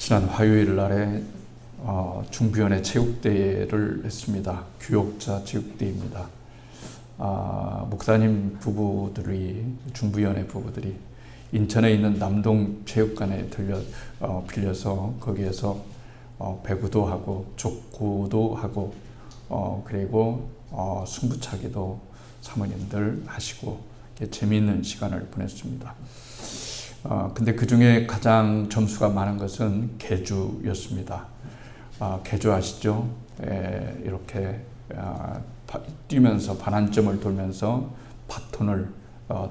지난 화요일 날에 중부연회 체육대회를 했습니다. 규역자 체육대회입니다. 목사님 부부들이, 중부연회 부부들이 인천에 있는 남동 체육관에 빌려서 거기에서 배구도 하고 족구도 하고 그리고 승부차기도 사모님들 하시고 재미있는 시간을 보냈습니다. 근데 그 중에 가장 점수가 많은 것은 계주였습니다. 계주 아시죠? 이렇게 뛰면서 반환점을 돌면서 바톤을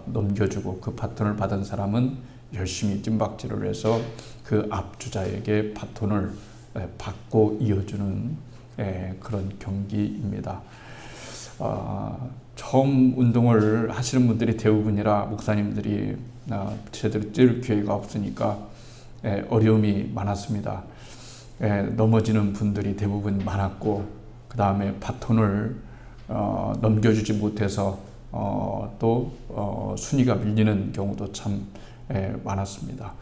넘겨주고 그 바톤을 받은 사람은 열심히 뜀박질을 해서 그 앞주자에게 바톤을 받고 이어주는 그런 경기입니다. 처음 운동을 하시는 분들이 대부분이라 목사님들이 제대로 뛸 기회가 없으니까 어려움이 많았습니다. 넘어지는 분들이 대부분 많았고 그 다음에 바톤을 넘겨주지 못해서 또 순위가 밀리는 경우도 참 많았습니다.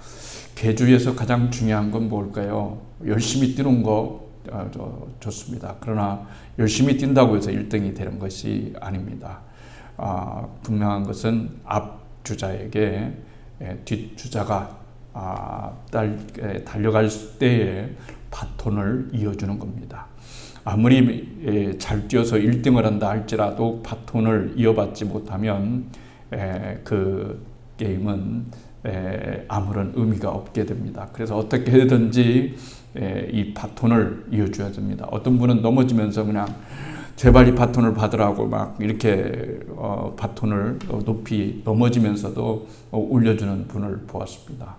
계주에서 가장 중요한 건 뭘까요? 열심히 뛰는 거 좋습니다. 그러나 열심히 뛴다고 해서 1등이 되는 것이 아닙니다. 분명한 것은 앞주자에게 뒷주자가 달려갈 때에 바톤을 이어주는 겁니다. 아무리 잘 뛰어서 1등을 한다 할지라도 바톤을 이어받지 못하면 그 게임은 아무런 의미가 없게 됩니다. 그래서 어떻게든지 이 바톤을 이어줘야 됩니다. 어떤 분은 넘어지면서 그냥 제발 이 바톤을 받으라고 막 이렇게 바톤을 높이 넘어지면서도 올려주는 분을 보았습니다.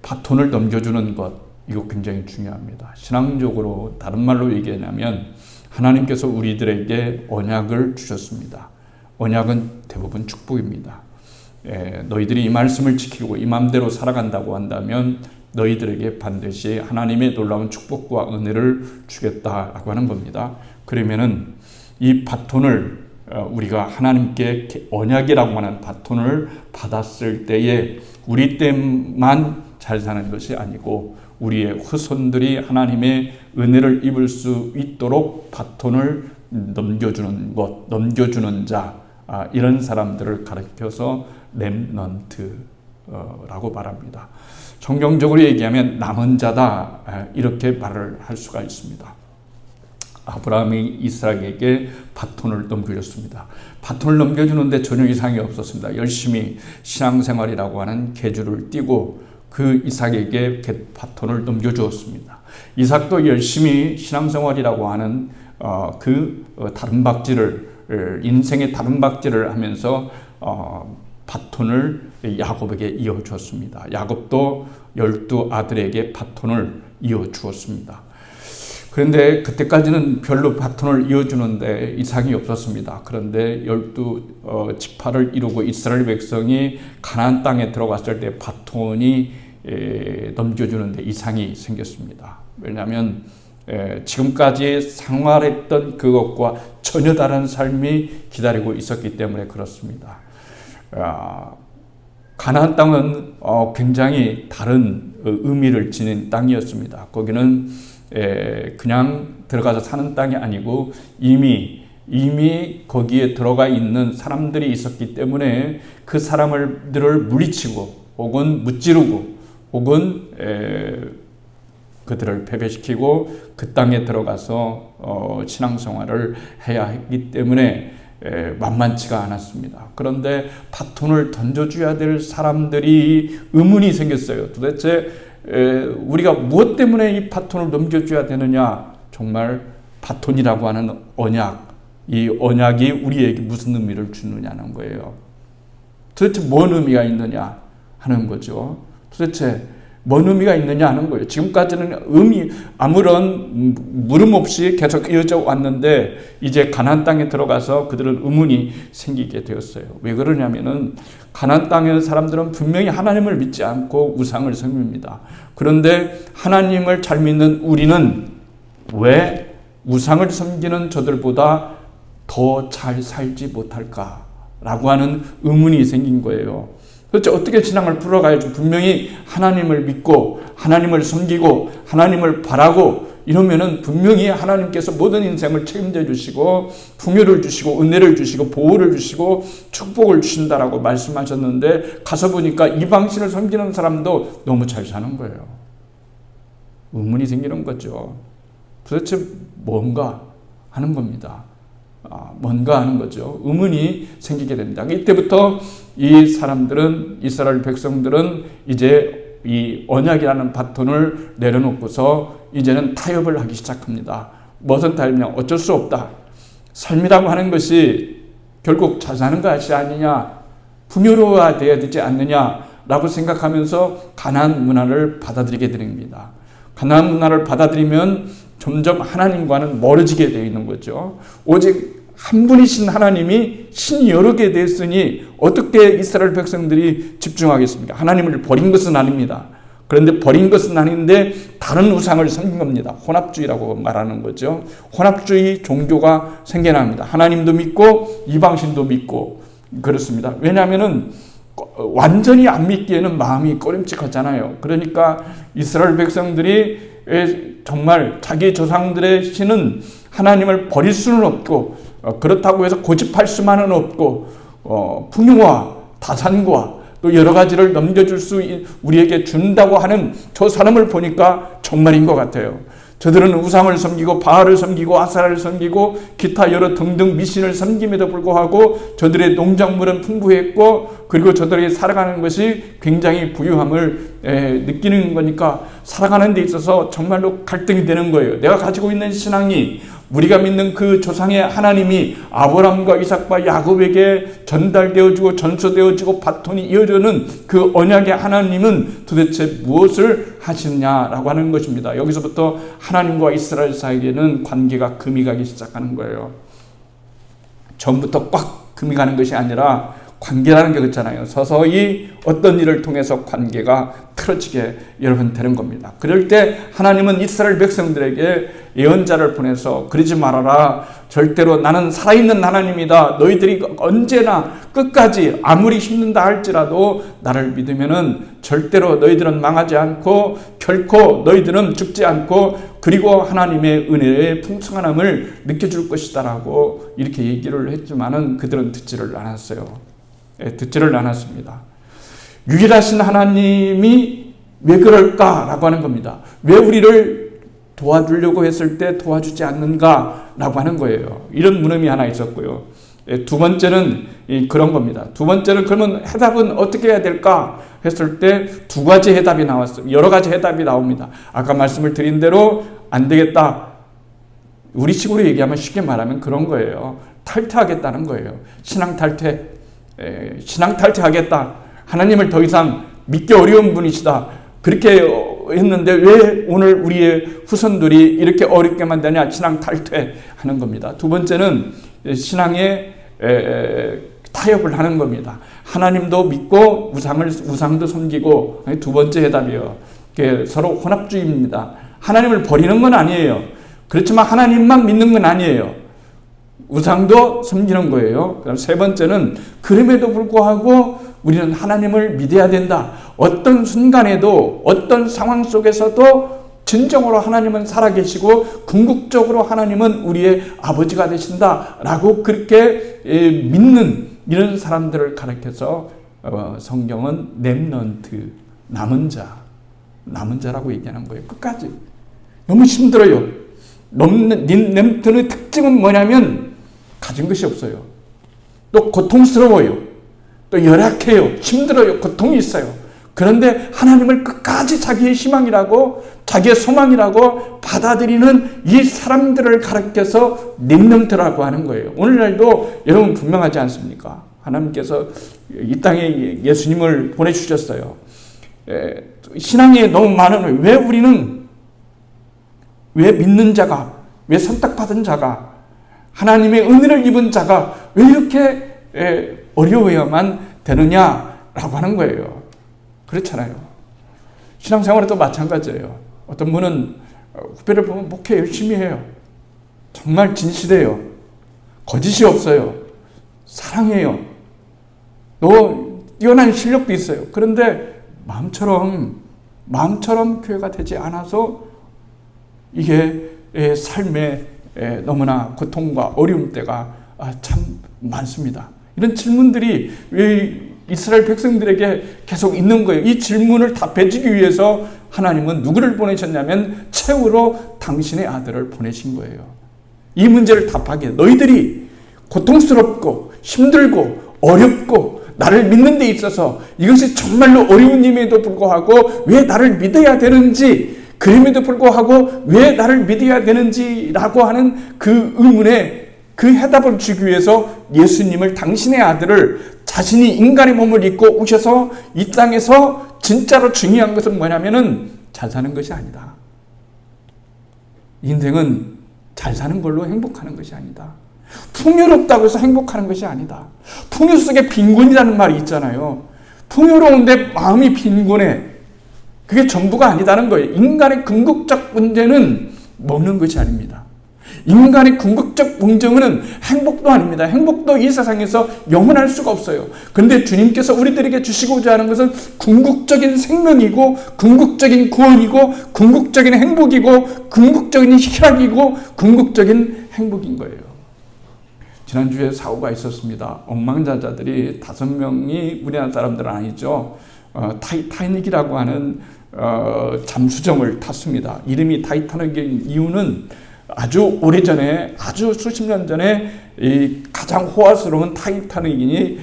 바톤을 넘겨주는 것, 이거 굉장히 중요합니다. 신앙적으로 다른 말로 얘기하냐면 하나님께서 우리들에게 언약을 주셨습니다. 언약은 대부분 축복입니다. 너희들이 이 말씀을 지키고 이 마음대로 살아간다고 한다면 너희들에게 반드시 하나님의 놀라운 축복과 은혜를 주겠다라고 하는 겁니다. 그러면은 이 바톤을 우리가 하나님께 언약이라고 하는 바톤을 받았을 때에 우리 때만 잘 사는 것이 아니고 우리의 후손들이 하나님의 은혜를 입을 수 있도록 바톤을 넘겨주는 자, 이런 사람들을 가리켜서 렘넌트라고 말합니다. 성경적으로 얘기하면 남은 자다, 이렇게 말을 할 수가 있습니다. 아브라함이 이삭에게 바톤을 넘겨줬습니다. 바톤을 넘겨주는데 전혀 이상이 없었습니다. 열심히 신앙생활이라고 하는 계주를 띄고 그 이삭에게 바톤을 넘겨주었습니다. 이삭도 열심히 신앙생활이라고 하는 다른박질을 인생의 다른박질을 하면서 바톤을 야곱에게 이어주었습니다. 야곱도 12 아들에게 바톤을 이어주었습니다. 그런데 그때까지는 별로 바톤을 이어주는데 이상이 없었습니다. 그런데 12지파를 이루고 이스라엘 백성이 가나안 땅에 들어갔을 때 바톤이 넘겨주는데 이상이 생겼습니다. 왜냐하면 지금까지 생활했던 그것과 전혀 다른 삶이 기다리고 있었기 때문에 그렇습니다. 가나안 땅은 굉장히 다른 의미를 지닌 땅이었습니다. 거기는 그냥 들어가서 사는 땅이 아니고 이미 거기에 들어가 있는 사람들이 있었기 때문에 그 사람들을 물리치고 혹은 무찌르고 혹은 그들을 패배시키고 그 땅에 들어가서 신앙생활을 해야 했기 때문에 만만치가 않았습니다. 그런데 바톤을 던져줘야 될 사람들이 의문이 생겼어요. 도대체 우리가 무엇 때문에 이 바톤을 넘겨줘야 되느냐? 정말 바톤이라고 하는 언약, 이 언약이 우리에게 무슨 의미를 주느냐는 거예요. 도대체 뭔 의미가 있느냐 하는 거죠. 도대체 뭔 의미가 있느냐 하는 거예요. 지금까지는 아무런 물음 없이 계속 이어져 왔는데 이제 가나안 땅에 들어가서 그들은 의문이 생기게 되었어요. 왜 그러냐면은 가나안 땅의 사람들은 분명히 하나님을 믿지 않고 우상을 섬깁니다. 그런데 하나님을 잘 믿는 우리는 왜 우상을 섬기는 저들보다 더 잘 살지 못할까라고 하는 의문이 생긴 거예요. 도대체 어떻게 신앙을 풀어가야지? 분명히 하나님을 믿고 하나님을 섬기고 하나님을 바라고 이러면은 분명히 하나님께서 모든 인생을 책임져 주시고 풍요를 주시고 은혜를 주시고 보호를 주시고 축복을 주신다라고 말씀하셨는데, 가서 보니까 이방신을 섬기는 사람도 너무 잘 사는 거예요. 의문이 생기는 거죠. 도대체 뭔가 하는 겁니다. 뭔가 하는 거죠. 의문이 생기게 됩니다. 이때부터 이 사람들은, 이스라엘 백성들은 이제 이 언약이라는 바톤을 내려놓고서 이제는 타협을 하기 시작합니다. 무슨 타협이냐? 어쩔 수 없다. 삶이라고 하는 것이 결국 잘 사는 것이 아니냐, 풍요로워야 되지 않느냐라고 생각하면서 가나안 문화를 받아들이게 됩니다. 가나안 문화를 받아들이면 점점 하나님과는 멀어지게 되어 있는 거죠. 오직 한 분이신 하나님이 신이 여러 개 됐으니 어떻게 이스라엘 백성들이 집중하겠습니까? 하나님을 버린 것은 아닙니다. 그런데 버린 것은 아닌데 다른 우상을 섬긴 겁니다. 혼합주의라고 말하는 거죠. 혼합주의 종교가 생겨납니다. 하나님도 믿고 이방신도 믿고 그렇습니다. 왜냐하면은 완전히 안 믿기에는 마음이 꺼림칙하잖아요. 그러니까 이스라엘 백성들이 정말 자기 조상들의 신은 하나님을 버릴 수는 없고, 그렇다고 해서 고집할 수만은 없고, 풍요와 다산과 또 여러 가지를 넘겨줄 수 우리에게 준다고 하는 저 사람을 보니까 정말인 것 같아요. 저들은 우상을 섬기고 바알을 섬기고 아사라를 섬기고 기타 여러 등등 미신을 섬김에도 불구하고 저들의 농작물은 풍부했고, 그리고 저들이 살아가는 것이 굉장히 부유함을 느끼는 거니까 살아가는 데 있어서 정말로 갈등이 되는 거예요. 내가 가지고 있는 신앙이, 우리가 믿는 그 조상의 하나님이 아브라함과 이삭과 야곱에게 전달되어지고 전수되어지고 바톤이 이어지는 그 언약의 하나님은 도대체 무엇을 하시느냐라고 하는 것입니다. 여기서부터 하나님과 이스라엘 사이에는 관계가 금이 가기 시작하는 거예요. 처음부터 꽉 금이 가는 것이 아니라 관계라는 게 그렇잖아요. 서서히 어떤 일을 통해서 관계가 틀어지게 여러분 되는 겁니다. 그럴 때 하나님은 이스라엘 백성들에게 예언자를 보내서 그러지 말아라. 절대로 나는 살아있는 하나님이다. 너희들이 언제나 끝까지 아무리 힘든다 할지라도 나를 믿으면은 절대로 너희들은 망하지 않고 결코 너희들은 죽지 않고 그리고 하나님의 은혜의 풍성함을 느껴줄 것이다라고 이렇게 얘기를 했지만은 그들은 듣지를 않았어요. 듣지를 않았습니다. 유일하신 하나님이 왜 그럴까라고 하는 겁니다. 왜 우리를 도와주려고 했을 때 도와주지 않는가라고 하는 거예요. 이런 물음이 하나 있었고요. 두 번째는 그런 겁니다. 두 번째는 그러면 해답은 어떻게 해야 될까 했을 때 두 가지 해답이 나왔어요. 여러 가지 해답이 나옵니다. 아까 말씀을 드린 대로 안 되겠다. 우리식으로 얘기하면 쉽게 말하면 그런 거예요. 탈퇴하겠다는 거예요. 신앙 탈퇴. 신앙 탈퇴하겠다. 하나님을 더 이상 믿기 어려운 분이시다. 그렇게 했는데 왜 오늘 우리의 후손들이 이렇게 어렵게 만드냐? 신앙 탈퇴하는 겁니다. 두 번째는 신앙에 타협을 하는 겁니다. 하나님도 믿고 우상도 섬기고. 두 번째 해답이요. 서로 혼합주의입니다. 하나님을 버리는 건 아니에요. 그렇지만 하나님만 믿는 건 아니에요. 우상도 섬기는 거예요. 그다음 세 번째는 그럼에도 불구하고 우리는 하나님을 믿어야 된다. 어떤 순간에도 어떤 상황 속에서도 진정으로 하나님은 살아계시고 궁극적으로 하나님은 우리의 아버지가 되신다라고 그렇게 믿는 이런 사람들을 가르쳐서 성경은 렘넌트, 남은 자라고 얘기하는 거예요. 끝까지. 너무 힘들어요. 렘넌트의 특징은 뭐냐면 가진 것이 없어요. 또 고통스러워요. 또 열악해요. 힘들어요. 고통이 있어요. 그런데 하나님을 끝까지 자기의 희망이라고 자기의 소망이라고 받아들이는 이 사람들을 가르쳐서 렘넌트라고 하는 거예요. 오늘날도 여러분 분명하지 않습니까? 하나님께서 이 땅에 예수님을 보내주셨어요. 신앙이 너무 많은 왜 우리는 왜 믿는 자가 왜 선택받은 자가 하나님의 은혜를 입은 자가 왜 이렇게 어려워야만 되느냐라고 하는 거예요. 그렇잖아요. 신앙생활에도 마찬가지예요. 어떤 분은 후배를 보면 목회 열심히 해요. 정말 진실해요. 거짓이 없어요. 사랑해요. 또 뛰어난 실력도 있어요. 그런데 마음처럼 교회가 되지 않아서 이게 삶에 너무나 고통과 어려움 때가 참 많습니다. 이런 질문들이 왜 이스라엘 백성들에게 계속 있는 거예요. 이 질문을 답해주기 위해서 하나님은 누구를 보내셨냐면 최후로 당신의 아들을 보내신 거예요. 이 문제를 답하기에 너희들이 고통스럽고 힘들고 어렵고 나를 믿는 데 있어서 이것이 정말로 어려운 일임에도 불구하고 왜 나를 믿어야 되는지, 그림에도 불구하고 왜 나를 믿어야 되는지라고 하는 그 의문에 그 해답을 주기 위해서 예수님을, 당신의 아들을 자신이 인간의 몸을 입고 오셔서 이 땅에서 진짜로 중요한 것은 뭐냐면은 잘 사는 것이 아니다. 인생은 잘 사는 걸로 행복하는 것이 아니다. 풍요롭다고 해서 행복하는 것이 아니다. 풍요 속에 빈곤이라는 말이 있잖아요. 풍요로운데 마음이 빈곤해. 그게 전부가 아니다는 거예요. 인간의 궁극적 문제는 먹는 것이 아닙니다. 인간의 궁극적 문제는 행복도 아닙니다. 행복도 이 세상에서 영원할 수가 없어요. 그런데 주님께서 우리들에게 주시고자 하는 것은 궁극적인 생명이고, 궁극적인 구원이고, 궁극적인 행복이고, 궁극적인 희락이고, 궁극적인 행복인 거예요. 지난주에 사고가 있었습니다. 억망자자들이 5명이 우리나라 사람들은 아니죠. 타이타닉이라고 하는 잠수정을 탔습니다. 이름이 타이타닉인 이유는 아주 오래전에, 아주 수십 년 전에 이 가장 호화스러운 타이타닉이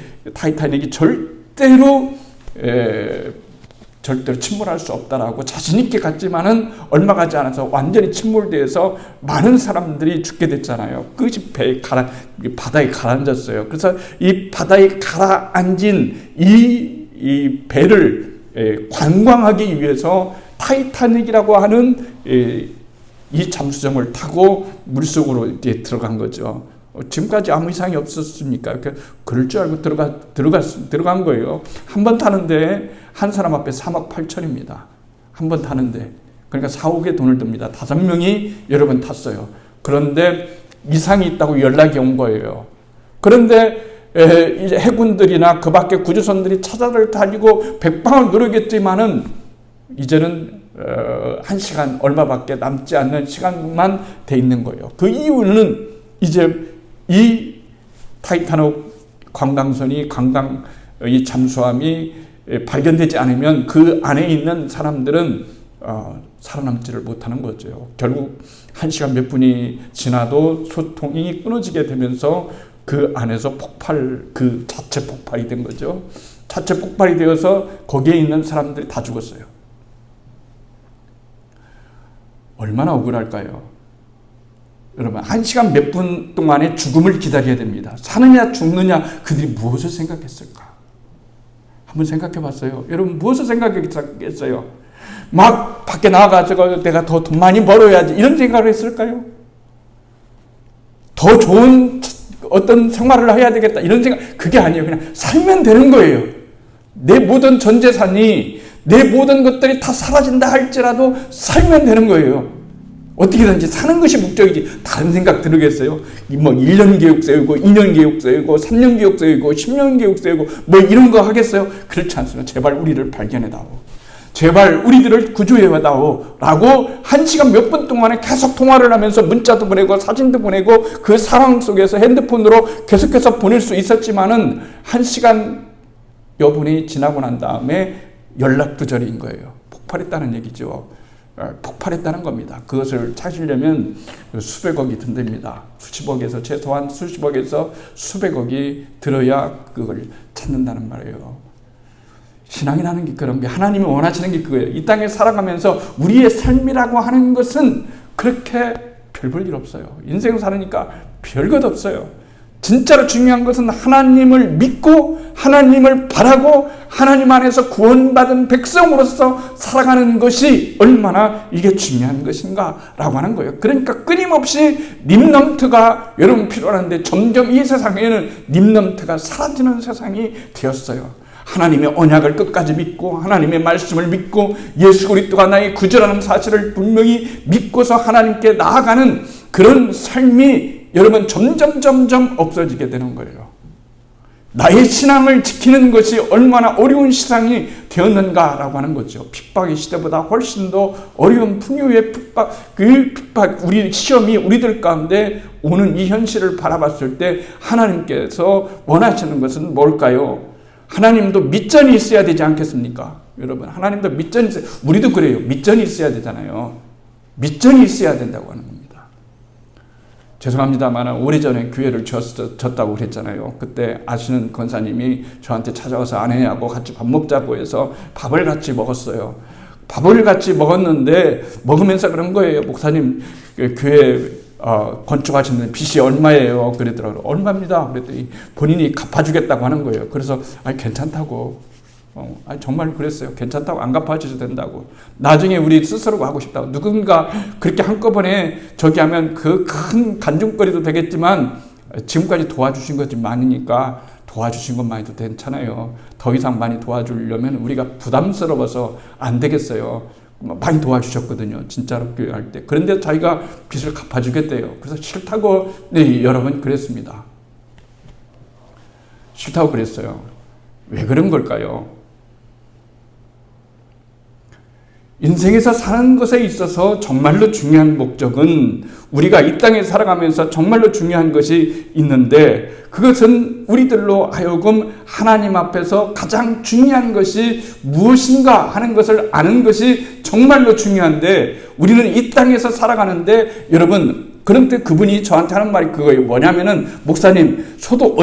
절대로 침몰할 수 없다라고 자신 있게 갔지만은 얼마 가지 않아서 완전히 침몰되어서 많은 사람들이 죽게 됐잖아요. 그것이 바다에 가라앉았어요. 그래서 이 바다에 가라앉은 이 배를 관광하기 위해서 타이타닉이라고 하는 이 잠수정을 타고 물속으로 이제 들어간 거죠. 지금까지 아무 이상이 없었습니까? 그럴 줄 알고 들어간 거예요. 한 번 타는데 한 사람 앞에 3억 8천입니다. 한 번 타는데. 그러니까 4억의 돈을 듭니다. 5명이 여러 번 탔어요. 그런데 이상이 있다고 연락이 온 거예요. 그런데 이제 해군들이나 그 밖에 구조선들이 찾아를 다니고 백방을 노력했지만은 이제는 1시간 얼마밖에 남지 않는 시간만 돼 있는 거예요. 그 이유는 이제 이 타이타닉 관광선이 이 잠수함이 발견되지 않으면 그 안에 있는 사람들은 살아남지를 못하는 거죠. 결국 1시간 몇 분이 지나도 소통이 끊어지게 되면서 그 안에서 자체 폭발이 된 거죠. 자체 폭발이 되어서 거기에 있는 사람들이 다 죽었어요. 얼마나 억울할까요? 여러분, 1시간 몇 분 동안의 죽음을 기다려야 됩니다. 사느냐 죽느냐 그들이 무엇을 생각했을까? 한번 생각해 봤어요? 여러분, 무엇을 생각했겠어요? 막 밖에 나가가지고 내가 더 돈 많이 벌어야지 이런 생각을 했을까요? 더 좋은 어떤 생활을 해야 되겠다 이런 생각, 그게 아니에요. 그냥 살면 되는 거예요. 내 모든 전 재산이, 내 모든 것들이 다 사라진다 할지라도 살면 되는 거예요. 어떻게든지 사는 것이 목적이지 다른 생각 들으겠어요? 1년 계획 세우고 2년 계획 세우고 3년 계획 세우고 10년 계획 세우고 이런 거 하겠어요? 그렇지 않습니다. 제발 우리를 발견해다오. 제발 우리들을 구조해다오 라고 1시간 몇 분 동안에 계속 통화를 하면서 문자도 보내고 사진도 보내고 그 상황 속에서 핸드폰으로 계속해서 보낼 수 있었지만은 1시간 여분이 지나고 난 다음에 연락두절인 거예요. 폭발했다는 얘기죠. 폭발했다는 겁니다. 그것을 찾으려면 수백억이 든답니다. 수십억에서 최소한 수십억에서 수백억이 들어야 그걸 찾는다는 말이에요. 신앙이라는 게 그런 게, 하나님이 원하시는 게 그거예요. 이 땅에 살아가면서 우리의 삶이라고 하는 것은 그렇게 별 볼 일 없어요. 인생 사니까 별것 없어요. 진짜로 중요한 것은 하나님을 믿고 하나님을 바라고 하나님 안에서 구원받은 백성으로서 살아가는 것이 얼마나 이게 중요한 것인가 라고 하는 거예요. 그러니까 끊임없이 림넌트가 여러분 필요한데 점점 이 세상에는 림넌트가 사라지는 세상이 되었어요. 하나님의 언약을 끝까지 믿고 하나님의 말씀을 믿고 예수 그리스도가 나의 구주라는 사실을 분명히 믿고서 하나님께 나아가는 그런 삶이 여러분 점점 없어지게 되는 거예요. 나의 신앙을 지키는 것이 얼마나 어려운 시상이 되었는가라고 하는 거죠. 핍박의 시대보다 훨씬 더 어려운 풍요의 핍박, 우리 시험이 우리들 가운데 오는 이 현실을 바라봤을 때 하나님께서 원하시는 것은 뭘까요? 하나님도 밑전이 있어야 되지 않겠습니까? 여러분, 하나님도 밑전이 있어야, 우리도 그래요. 밑전이 있어야 되잖아요. 밑전이 있어야 된다고 하는 겁니다. 죄송합니다만 오래전에 교회를 졌다고 그랬잖아요. 그때 아시는 권사님이 저한테 찾아와서 아내하고 같이 밥 먹자고 해서 밥을 같이 먹었어요. 밥을 같이 먹었는데 먹으면서 그런 거예요. 목사님, 교회 건축하시는 빚이 얼마예요? 그러더라고요. 얼마입니다. 그랬더니 본인이 갚아주겠다고 하는 거예요. 그래서 괜찮다고. 정말 그랬어요. 괜찮다고, 안 갚아주셔도 된다고. 나중에 우리 스스로가 하고 싶다고. 누군가 그렇게 한꺼번에 저기 하면 그 큰 간증거리도 되겠지만 지금까지 도와주신 것이 많으니까 도와주신 것만해도 괜찮아요. 더 이상 많이 도와주려면 우리가 부담스러워서 안 되겠어요. 많이 도와주셨거든요. 진짜로 교회할 때. 그런데 자기가 빚을 갚아주겠대요. 그래서 싫다고, 네, 여러분 그랬습니다. 싫다고 그랬어요. 왜 그런 걸까요? 인생에서 사는 것에 있어서 정말로 중요한 목적은 우리가 이 땅에 살아가면서 정말로 중요한 것이 있는데 그것은 우리들로 하여금 하나님 앞에서 가장 중요한 것이 무엇인가 하는 것을 아는 것이 정말로 중요한데 우리는 이 땅에서 살아가는데 여러분 그런데 그분이 저한테 하는 말이 그거예요. 뭐냐면은 목사님 소도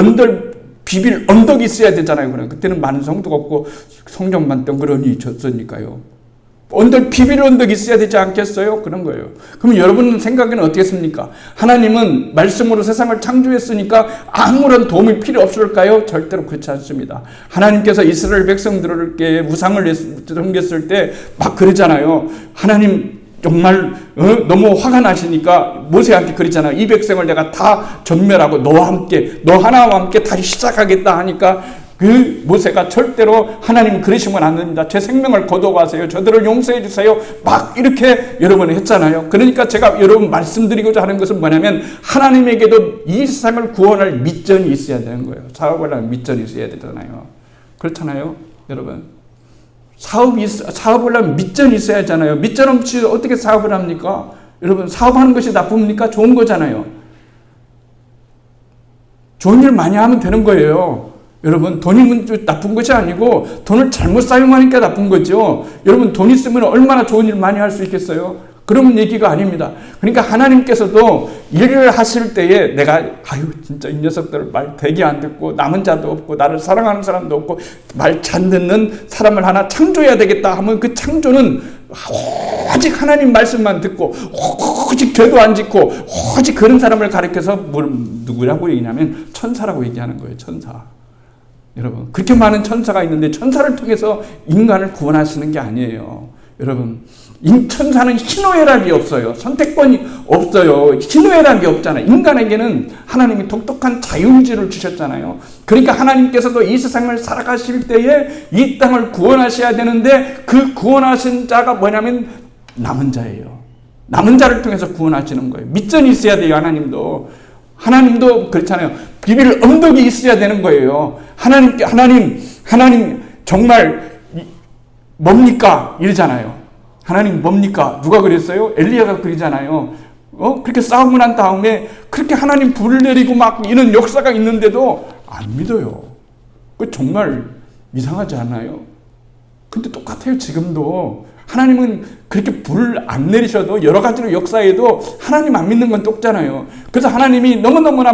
비빌 언덕이 있어야 되잖아요. 그때는 많은 성도가 없고 성경만 덩그러니 졌으니까요. 비빌 언덕이 있어야 되지 않겠어요? 그런 거예요. 그럼 여러분 생각에는 어떻겠습니까? 하나님은 말씀으로 세상을 창조했으니까 아무런 도움이 필요 없을까요? 절대로 그렇지 않습니다. 하나님께서 이스라엘 백성들에게 우상을 섬겼을 때 막 그러잖아요. 하나님 정말 너무 화가 나시니까 모세한테 그러잖아요. 이 백성을 내가 다 전멸하고 너와 함께 너 하나와 함께 다시 시작하겠다 하니까 그 모세가 절대로 하나님 그러시면 안 됩니다. 제 생명을 거둬가세요. 저들을 용서해 주세요. 막 이렇게 여러분 했잖아요. 그러니까 제가 여러분 말씀드리고자 하는 것은 뭐냐면 하나님에게도 이 세상을 구원할 밑전이 있어야 되는 거예요. 사업을 하면 밑전이 있어야 되잖아요. 그렇잖아요. 여러분 사업을 하면 밑전이 있어야 하잖아요. 밑전 없이 어떻게 사업을 합니까? 여러분 사업하는 것이 나쁩니까? 좋은 거잖아요. 좋은 일 많이 하면 되는 거예요. 여러분 돈이 나쁜 것이 아니고 돈을 잘못 사용하니까 나쁜 거죠. 여러분 돈 있으면 얼마나 좋은 일 많이 할 수 있겠어요? 그런 얘기가 아닙니다. 그러니까 하나님께서도 일을 하실 때에 내가 진짜 이 녀석들 말 되게 안 듣고 남은 자도 없고 나를 사랑하는 사람도 없고 말 잘 듣는 사람을 하나 창조해야 되겠다 하면 그 창조는 오직 하나님 말씀만 듣고 오직 죄도 안 짓고 오직 그런 사람을 가리켜서 누구라고 얘기냐면 천사라고 얘기하는 거예요. 천사. 여러분 그렇게 많은 천사가 있는데 천사를 통해서 인간을 구원하시는 게 아니에요. 여러분 천사는 희노애락이 없어요. 선택권이 없어요. 희노애락이 없잖아요. 인간에게는 하나님이 독특한 자유의지를 주셨잖아요. 그러니까 하나님께서도 이 세상을 살아가실 때에 이 땅을 구원하셔야 되는데 그 구원하신 자가 뭐냐면 남은 자예요. 남은 자를 통해서 구원하시는 거예요. 밑전이 있어야 돼요. 하나님도 그렇잖아요. 비빌 언덕이 있어야 되는 거예요. 하나님 정말 뭡니까? 이러잖아요. 하나님 뭡니까? 누가 그랬어요? 엘리야가 그러잖아요. 그렇게 싸우고 난 다음에 그렇게 하나님 불을 내리고 막 이런 역사가 있는데도 안 믿어요. 그 정말 이상하지 않아요? 근데 똑같아요. 지금도 하나님은 그렇게 불을 안 내리셔도 여러 가지로 역사에도 하나님 안 믿는 건 똑잖아요. 그래서 하나님이 너무너무나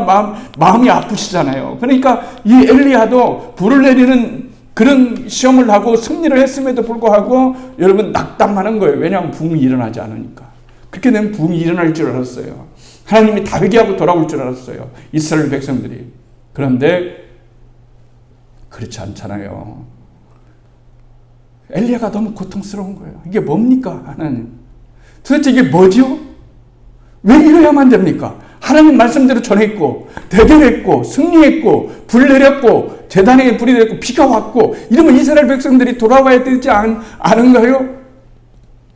마음이 아프시잖아요. 그러니까 이 엘리야도 불을 내리는 그런 시험을 하고 승리를 했음에도 불구하고 여러분 낙담하는 거예요. 왜냐하면 부흥이 일어나지 않으니까. 그렇게 되면 부흥이 일어날 줄 알았어요. 하나님이 다 회개하고 돌아올 줄 알았어요. 이스라엘 백성들이. 그런데 그렇지 않잖아요. 엘리야가 너무 고통스러운 거예요. 이게 뭡니까? 하나님. 도대체 이게 뭐죠? 왜 이래야만 됩니까? 하나님 말씀대로 전했고 대결했고 승리했고 불 내렸고 제단에 불이 내렸고 비가 왔고 이러면 이스라엘 백성들이 돌아와야 되지 않은가요?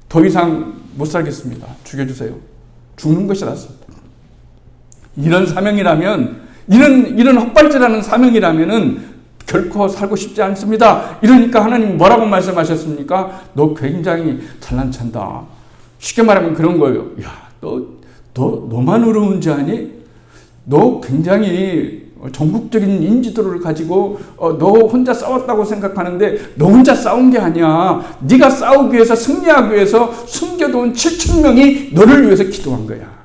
더 이상 못 살겠습니다. 죽여주세요. 죽는 것이 낫습니다. 이런 사명이라면 이런 헛발질하는 사명이라면은 결코 살고 싶지 않습니다. 이러니까 하나님 뭐라고 말씀하셨습니까? 너 굉장히 잘난 찬다. 쉽게 말하면 그런 거예요. 야, 너만 어려운 지 아니? 너 굉장히 전국적인 인지도를 가지고 너 혼자 싸웠다고 생각하는데 너 혼자 싸운 게 아니야. 네가 싸우기 위해서 승리하기 위해서 숨겨둔 7,000명이 너를 위해서 기도한 거야.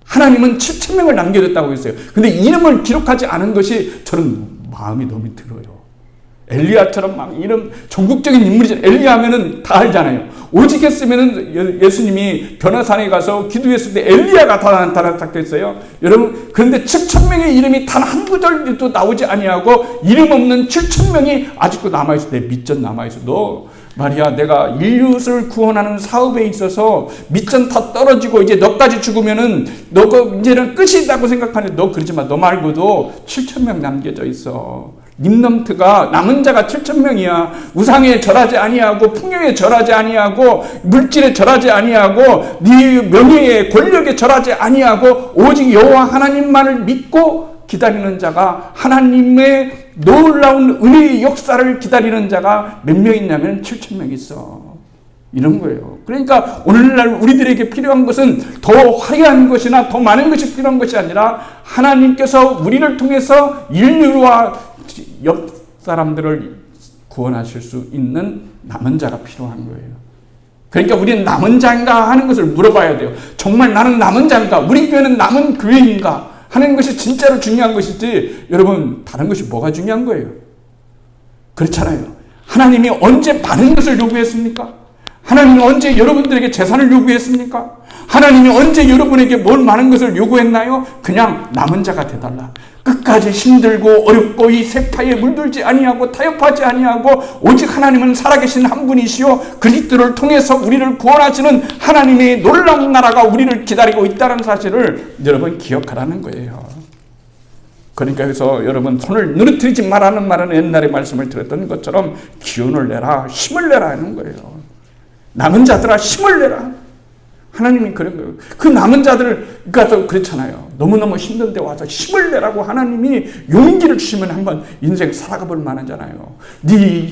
하나님은 7,000명을 남겨뒀다고 했어요. 근데 이름을 기록하지 않은 것이 저는 마음이 너무 들어요. 엘리야처럼 막 이런 전국적인 인물이죠. 엘리야 하면은 다 알잖아요. 오직 했으면은 예수님이 변화산에 가서 기도했을 때 엘리야가 다 나타났겠어요. 여러분, 그런데 7,000명의 이름이 단 한 구절도 나오지 아니하고 이름 없는 7,000명이 아직도 남아있어. 내 밑전 남아있어. 너 말이야, 내가 인류를 구원하는 사업에 있어서 밑전 다 떨어지고 이제 너까지 죽으면은 너가 이제는 끝이다고 생각하는데 너 그러지 마. 너 말고도 7,000명 남겨져 있어. 림넌트가 남은 자가 7,000명이야. 우상에 절하지 아니하고 풍요에 절하지 아니하고 물질에 절하지 아니하고 네 명예에 권력에 절하지 아니하고 오직 여호와 하나님만을 믿고 기다리는 자가, 하나님의 놀라운 은혜의 역사를 기다리는 자가 몇 명 있냐면 7,000명 있어. 이런 거예요. 그러니까 오늘날 우리들에게 필요한 것은 더 화려한 것이나 더 많은 것이 필요한 것이 아니라 하나님께서 우리를 통해서 인류와 옆 사람들을 구원하실 수 있는 남은 자가 필요한 거예요. 그러니까 우리는 남은 자인가 하는 것을 물어봐야 돼요. 정말 나는 남은 자인가? 우리 교회는 남은 교회인가? 하는 것이 진짜로 중요한 것이지, 여러분, 다른 것이 뭐가 중요한 거예요? 그렇잖아요. 하나님이 언제 많은 것을 요구했습니까? 하나님이 언제 여러분들에게 재산을 요구했습니까? 하나님이 언제 여러분에게 뭘 많은 것을 요구했나요? 그냥 남은 자가 되달라. 끝까지 힘들고 어렵고 이 세파에 물들지 아니하고 타협하지 아니하고 오직 하나님은 살아계신 한 분이시요 그리스도를 통해서 우리를 구원하시는 하나님의 놀라운 나라가 우리를 기다리고 있다는 사실을 여러분 기억하라는 거예요. 그러니까 그래서 여러분, 손을 누르뜨리지 말라는 말은 옛날에 말씀을 드렸던 것처럼 기운을 내라, 힘을 내라 하는 거예요. 남은 자들아 힘을 내라. 하나님이 그런 거예요. 그 남은 자들과 그렇잖아요. 너무너무 힘든데 와서 힘을 내라고 하나님이 용기를 주시면 한번 인생 살아가 볼 만하잖아요. 네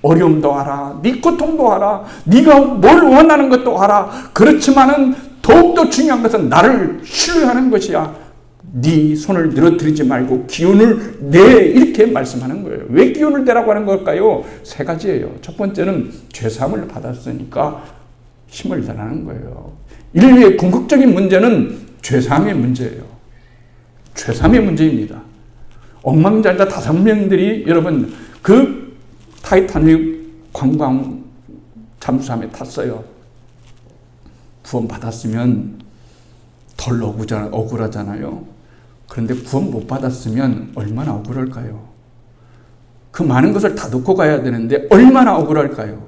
어려움도 알아. 네 고통도 알아. 네가 뭘 원하는 것도 알아. 그렇지만은 더욱더 중요한 것은 나를 신뢰하는 것이야. 네 손을 늘어뜨리지 말고 기운을 내, 이렇게 말씀하는 거예요. 왜 기운을 내라고 하는 걸까요? 세 가지예요. 첫 번째는 죄사함을 받았으니까 힘을 내라는 거예요. 인류의 궁극적인 문제는 죄사함의 문제예요. 죄사함의 문제입니다. 억만장자 5명들이 여러분 그 타이타닉 관광 잠수함에 탔어요. 구원 받았으면 덜 억울하잖아요. 그런데 구원 못 받았으면 얼마나 억울할까요? 그 많은 것을 다 놓고 가야 되는데 얼마나 억울할까요?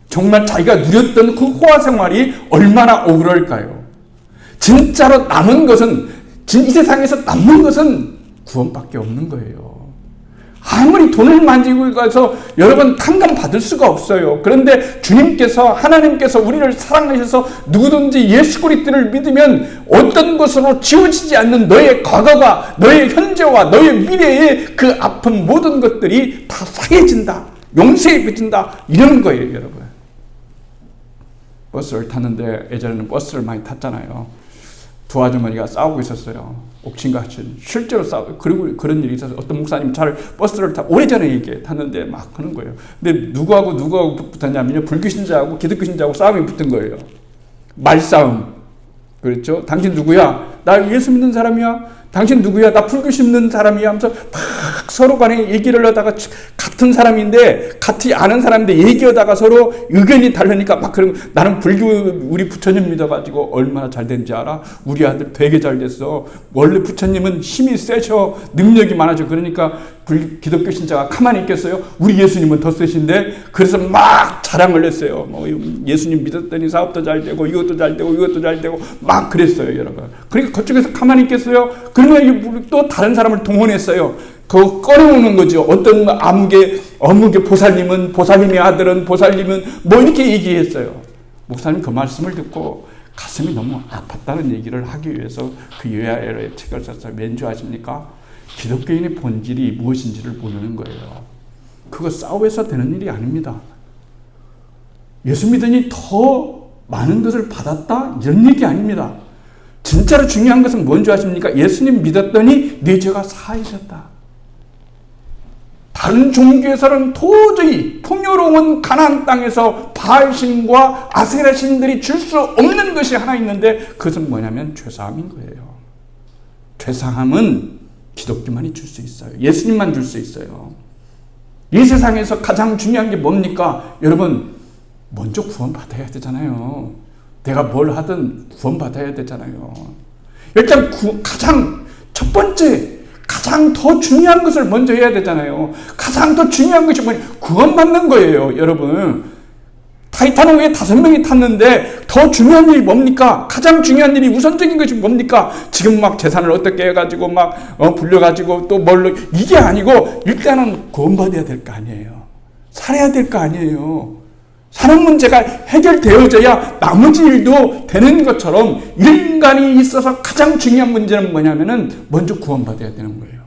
정말 자기가 누렸던 그 호화 생활이 얼마나 억울할까요? 진짜로 남은 것은, 이 세상에서 남는 것은 구원밖에 없는 거예요. 아무리 돈을 만지고 가서 여러분 탕감 받을 수가 없어요. 그런데 주님께서, 하나님께서 우리를 사랑하셔서 누구든지 예수 그리스도를 믿으면 어떤 것으로 지워지지 않는 너의 과거가, 너의 현재와 너의 미래의 그 아픈 모든 것들이 다 상해진다, 용서해진다, 이런 거예요, 여러분. 버스를 탔는데, 예전에는 버스를 많이 탔잖아요. 두 아주머니가 싸우고 있었어요. 옥신각신. 실제로 그리고 그런 일이 있어서 어떤 목사님 버스를 오래전에 이렇게 탔는데 막 하는 거예요. 근데 누구하고 붙었냐면요. 불교신자하고 기독교신자하고 싸움이 붙은 거예요. 말싸움. 그렇죠? 당신 누구야? 나 예수 믿는 사람이야. 당신 누구야? 나 불교 심는 사람이야. 하면서 막 서로 간에 얘기를 하다가 같은 사람인데, 같이 아는 사람인데 얘기하다가 서로 의견이 다르니까 막 그런, 나는 불교 우리 부처님 믿어가지고 얼마나 잘 된지 알아? 우리 아들 되게 잘 됐어. 원래 부처님은 힘이 세셔. 능력이 많아져. 그러니까 기독교 신자가 가만히 있겠어요? 우리 예수님은 더 세신데? 그래서 막 자랑을 했어요. 뭐 예수님 믿었더니 사업도 잘 되고 이것도 잘 되고 이것도 잘 되고 막 그랬어요, 여러분. 그러니까 그쪽에서 가만히 있겠어요? 그러면 또 다른 사람을 동원했어요. 그거 꺼내오는 거죠. 어떤 어묵의 보살님의 아들은 보살님은 뭐 이렇게 얘기했어요. 목사님 그 말씀을 듣고 가슴이 너무 아팠다는 얘기를 하기 위해서 그 요야엘의 책을 썼어요. 왠지 아십니까? 기독교인의 본질이 무엇인지를 모르는 거예요. 그거 싸워서 되는 일이 아닙니다. 예수 믿으니 더 많은 것을 받았다? 이런 얘기 아닙니다. 진짜로 중요한 것은 뭔지 아십니까? 예수님 믿었더니 내 죄가 사해졌다. 다른 종교에서는 도저히 풍요로운 가나안 땅에서 바알신과 아세라 신들이 줄 수 없는 것이 하나 있는데 그것은 뭐냐면 죄사함인 거예요. 죄사함은 기독교만이 줄 수 있어요. 예수님만 줄 수 있어요. 이 세상에서 가장 중요한 게 뭡니까? 여러분, 먼저 구원받아야 되잖아요. 내가 뭘 하든 구원받아야 되잖아요. 일단 가장 첫 번째, 가장 더 중요한 것을 먼저 해야 되잖아요. 가장 더 중요한 것이 뭐냐? 구원받는 거예요, 여러분. 타이타닉에 5명이 탔는데 더 중요한 일이 뭡니까? 가장 중요한 일이 우선적인 것이 뭡니까? 지금 막 재산을 어떻게 해가지고 막 불려가지고 또 뭘로 이게 아니고 일단은 구원받아야 될 거 아니에요. 살아야 될 거 아니에요. 사는 문제가 해결되어져야 나머지 일도 되는 것처럼 인간이 있어서 가장 중요한 문제는 뭐냐면은 먼저 구원받아야 되는 거예요.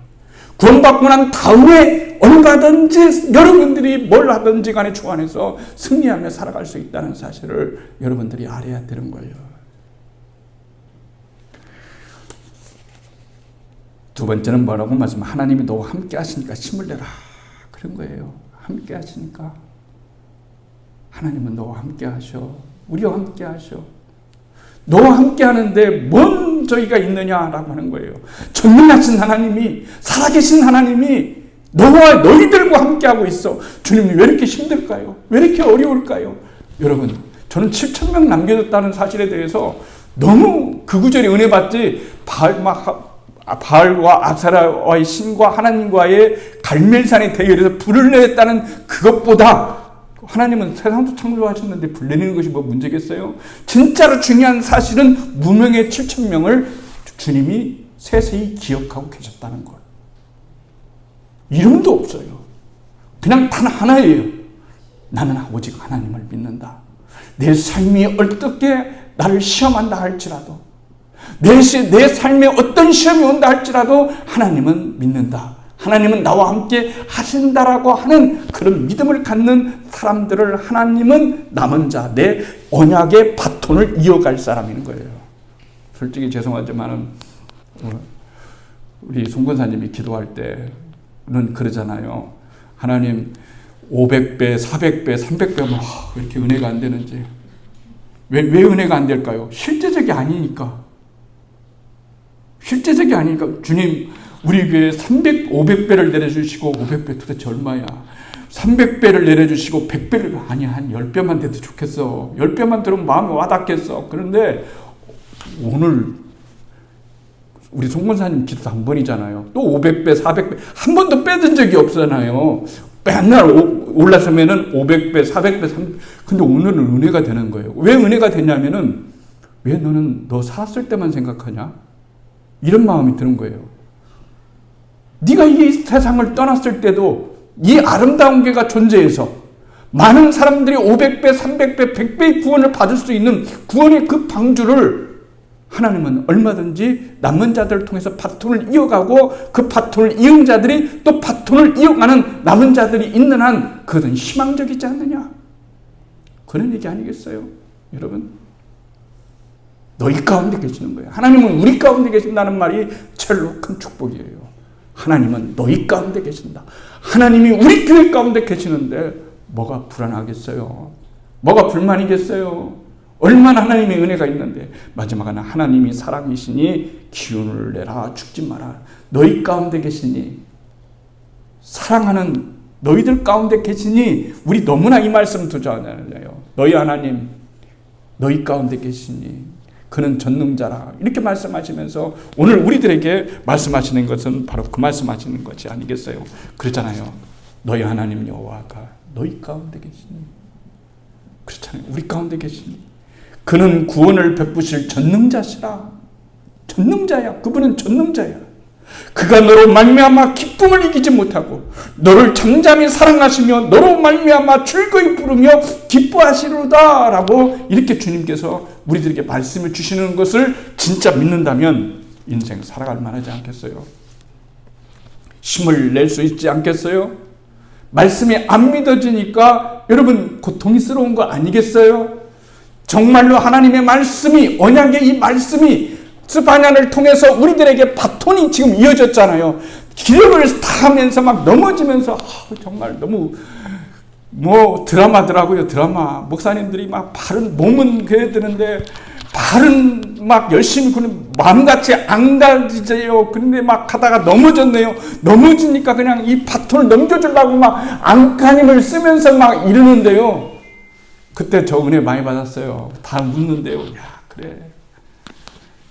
구원받고 난 다음에 얼마든지 여러분들이 뭘 하든지 간에 주 안에서 승리하며 살아갈 수 있다는 사실을 여러분들이 알아야 되는 거예요. 두 번째는 뭐라고 말씀하면 하나님이 너와 함께 하시니까 힘을 내라. 그런 거예요. 함께 하시니까. 하나님은 너와 함께 하셔. 우리와 함께 하셔. 너와 함께 하는데 뭔 저희가 있느냐라고 하는 거예요. 전능하신 하나님이, 살아계신 하나님이 너와 너희들과 함께하고 있어. 주님이 왜 이렇게 힘들까요? 왜 이렇게 어려울까요? 여러분, 저는 7,000명 남겨졌다는 사실에 대해서 너무 그 구절에 은혜 받지, 바알과 아세라와의 신과 하나님과의 갈멜산의 대결에서 불을 내렸다는 그것보다 하나님은 세상도 창조하셨는데 불 내리는 것이 뭐 문제겠어요? 진짜로 중요한 사실은 무명의 7,000명을 주님이 세세히 기억하고 계셨다는 것. 이름도 없어요. 그냥 단 하나예요. 나는 오직 하나님을 믿는다. 내 삶이 어떻게 나를 시험한다 할지라도, 내 삶에 어떤 시험이 온다 할지라도 하나님은 믿는다. 하나님은 나와 함께 하신다라고 하는 그런 믿음을 갖는 사람들을 하나님은 남은 자, 내 언약의 바톤을 이어갈 사람인 거예요. 솔직히 죄송하지만 우리 송권사님이 기도할 때는 그러잖아요. 하나님 500배, 400배, 300배 왜 이렇게 은혜가 안 되는지. 왜 은혜가 안 될까요? 실제적이 아니니까. 실제적이 아니니까. 주님, 우리 교회에 500배를 내려주시고, 500배 도대체 얼마야? 300배를 내려주시고, 100배를, 아니, 한 10배만 돼도 좋겠어. 10배만 들으면 마음이 와닿겠어. 그런데, 오늘, 우리 송권사님 기도 한 번이잖아요. 또 500배, 400배, 한 번도 빼든 적이 없잖아요. 맨날 올라서면은 500배, 400배, 300배. 근데 오늘은 은혜가 되는 거예요. 왜 은혜가 되냐면은, 왜 너는 너 살았을 때만 생각하냐? 이런 마음이 드는 거예요. 네가 이 세상을 떠났을 때도 이 아름다운 교회가 존재해서 많은 사람들이 500배, 300배, 100배의 구원을 받을 수 있는 구원의 그 방주를 하나님은 얼마든지 남은 자들을 통해서 바톤을 이어가고 그 바톤을 이은 자들이 또 바톤을 이어가는 남은 자들이 있는 한 그것은 희망적이지 않느냐? 그런 얘기 아니겠어요? 여러분, 너희 가운데 계시는 거예요. 하나님은 우리 가운데 계신다는 말이 제일로 큰 축복이에요. 하나님은 너희 가운데 계신다. 하나님이 우리 교회 가운데 계시는데 뭐가 불안하겠어요? 뭐가 불만이겠어요? 얼마나 하나님의 은혜가 있는데. 마지막은 하나님이 사랑이시니 기운을 내라, 죽지 마라. 너희 가운데 계시니, 사랑하는 너희들 가운데 계시니, 우리 너무나 이 말씀 두잖아요. 너희 하나님, 너희 가운데 계시니 그는 전능자라. 이렇게 말씀하시면서 오늘 우리들에게 말씀하시는 것은 바로 그 말씀하시는 것이 아니겠어요? 그렇잖아요. 너희 하나님 여호와가 너희 가운데 계시니. 그렇잖아요. 우리 가운데 계시니. 그는 구원을 베푸실 전능자시라. 전능자야. 그분은 전능자야. 그가 너로 말미암아 기쁨을 이기지 못하고 너를 잠잠히 사랑하시며 너로 말미암아 즐거이 부르며 기뻐하시로다 라고 이렇게 주님께서 우리들에게 말씀을 주시는 것을 진짜 믿는다면 인생 살아갈 만하지 않겠어요? 힘을 낼 수 있지 않겠어요? 말씀이 안 믿어지니까 여러분 고통스러운 거 아니겠어요? 정말로 하나님의 말씀이, 언약의 이 말씀이 스바냐를 통해서 우리들에게 바톤이 지금 이어졌잖아요. 기력을 다하면서 막 넘어지면서 정말 너무 드라마더라고요. 드라마. 목사님들이 막 발은 몸은 그래 드는데 발은 막 열심히 그는 마음같이 안 가지세요. 그런데 막 가다가 넘어졌네요. 넘어지니까 그냥 이 바톤을 넘겨주려고 막 안간힘을 쓰면서 막 이러는데요. 그때 저 은혜 많이 받았어요. 다 묻는데요. 야, 그래.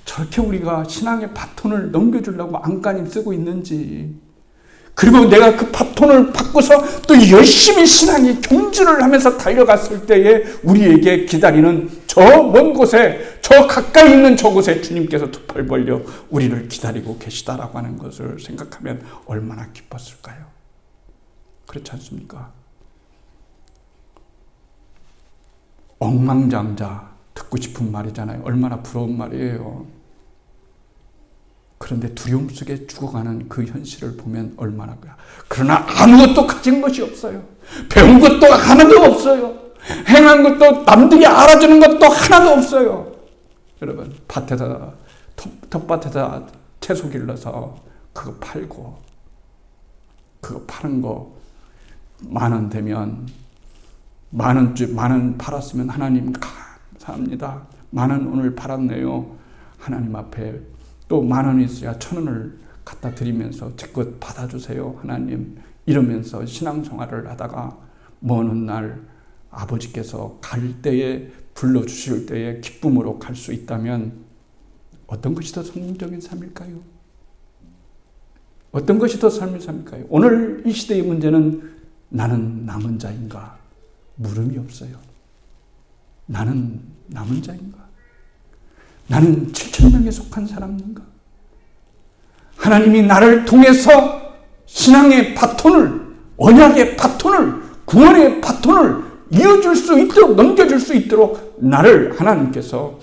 저렇게 우리가 신앙의 바톤을 넘겨주려고 안간힘 쓰고 있는지. 그리고 내가 그 바톤을 받고서 또 열심히 신앙의 경주를 하면서 달려갔을 때에 우리에게 기다리는 저 먼 곳에, 저 가까이 있는 저곳에 주님께서 두 팔 벌려 우리를 기다리고 계시다라고 하는 것을 생각하면 얼마나 기뻤을까요? 그렇지 않습니까? 억만장자, 듣고 싶은 말이잖아요. 얼마나 부러운 말이에요. 그런데 두려움 속에 죽어가는 그 현실을 보면 얼마나 그래. 그러나 아무것도 가진 것이 없어요. 배운 것도 하나도 없어요. 행한 것도 남들이 알아주는 것도 하나도 없어요. 여러분, 밭에다, 텃밭에다 채소 길러서 그거 팔고, 그거 파는 거 10,000원 되면, 10,000원 팔았으면 하나님 감사합니다. 10,000원 오늘 팔았네요. 하나님 앞에 또 10,000원 있어야 1,000원을 갖다 드리면서 제 것 받아주세요. 하나님. 이러면서 신앙생활을 하다가 먼 훗날 아버지께서 갈 때에 불러주실 때에 기쁨으로 갈 수 있다면 어떤 것이 더 성공적인 삶일까요? 어떤 것이 더 삶의 삶일까요? 오늘 이 시대의 문제는 나는 남은 자인가? 물음이 없어요. 나는 남은 자인가? 나는 7,000명에 속한 사람인가? 하나님이 나를 통해서 신앙의 바톤을, 언약의 바톤을, 구원의 바톤을 이어줄 수 있도록, 넘겨줄 수 있도록 나를 하나님께서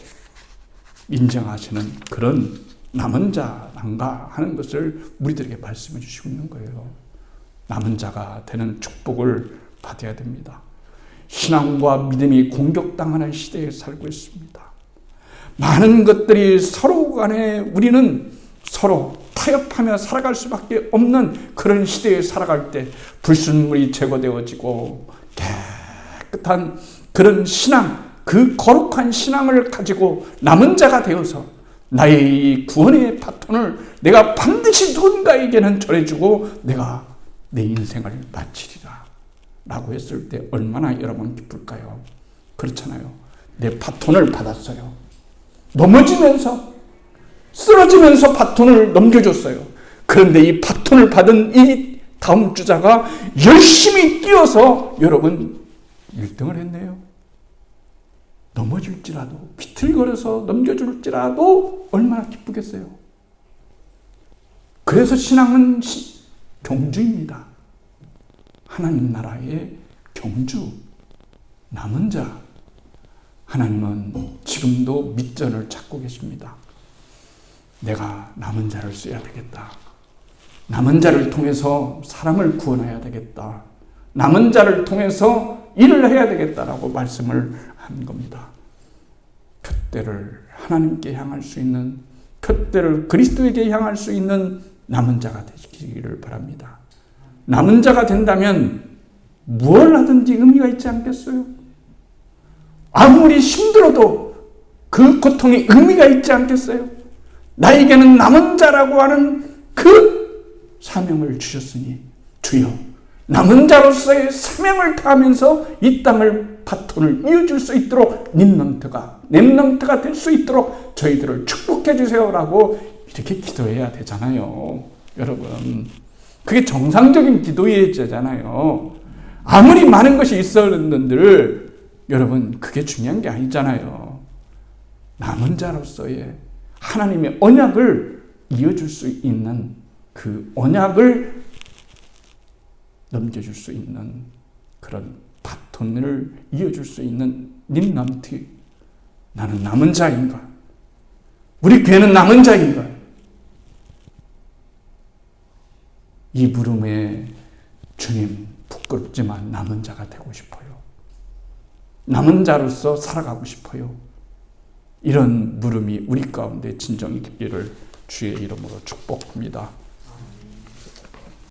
인정하시는 그런 남은 자인가 하는 것을 우리들에게 말씀해 주시고 있는 거예요. 남은 자가 되는 축복을 받아야 됩니다. 신앙과 믿음이 공격당하는 시대에 살고 있습니다. 많은 것들이 서로 간에 우리는 서로 타협하며 살아갈 수밖에 없는 그런 시대에 살아갈 때 불순물이 제거되어지고 깨끗한 그런 신앙, 그 거룩한 신앙을 가지고 남은 자가 되어서 나의 이 구원의 바톤을 내가 반드시 누군가에게는 전해주고 내가 내 인생을 마치리라 라고 했을 때 얼마나 여러분 기쁠까요? 그렇잖아요. 내 바톤을 받았어요. 넘어지면서 쓰러지면서 바톤을 넘겨줬어요. 그런데 이 바톤을 받은 이 다음 주자가 열심히 뛰어서 여러분 1등을 했네요. 넘어질지라도 비틀거려서 넘겨줄지라도 얼마나 기쁘겠어요. 그래서 신앙은 경주입니다. 하나님 나라의 경주, 남은 자. 하나님은 지금도 밑전을 찾고 계십니다. 내가 남은 자를 써야 되겠다. 남은 자를 통해서 사람을 구원해야 되겠다. 남은 자를 통해서 일을 해야 되겠다라고 말씀을 한 겁니다. 표대를 하나님께 향할 수 있는, 표대를 그리스도에게 향할 수 있는 남은 자가 되시기를 바랍니다. 남은 자가 된다면 무엇을 하든지 의미가 있지 않겠어요? 아무리 힘들어도 그 고통에 의미가 있지 않겠어요? 나에게는 남은 자라고 하는 그 사명을 주셨으니 주여 남은 자로서의 사명을 다하면서 이 땅을 바톤을 이어줄 수 있도록 렘넌트가 될 수 있도록 저희들을 축복해 주세요라고 이렇게 기도해야 되잖아요. 여러분, 그게 정상적인 기도의 제잖아요. 아무리 많은 것이 있었는들 여러분, 그게 중요한 게 아니잖아요. 남은 자로서의 하나님의 언약을 이어줄 수 있는, 그 언약을 넘겨줄 수 있는 그런 바톤을 이어줄 수 있는 림남트. 나는 남은 자인가? 우리 교회는 남은 자인가? 이 물음에 주님 부끄럽지만 남은 자가 되고 싶어요. 남은 자로서 살아가고 싶어요. 이런 물음이 우리 가운데 진정이 있기를 주의 이름으로 축복합니다.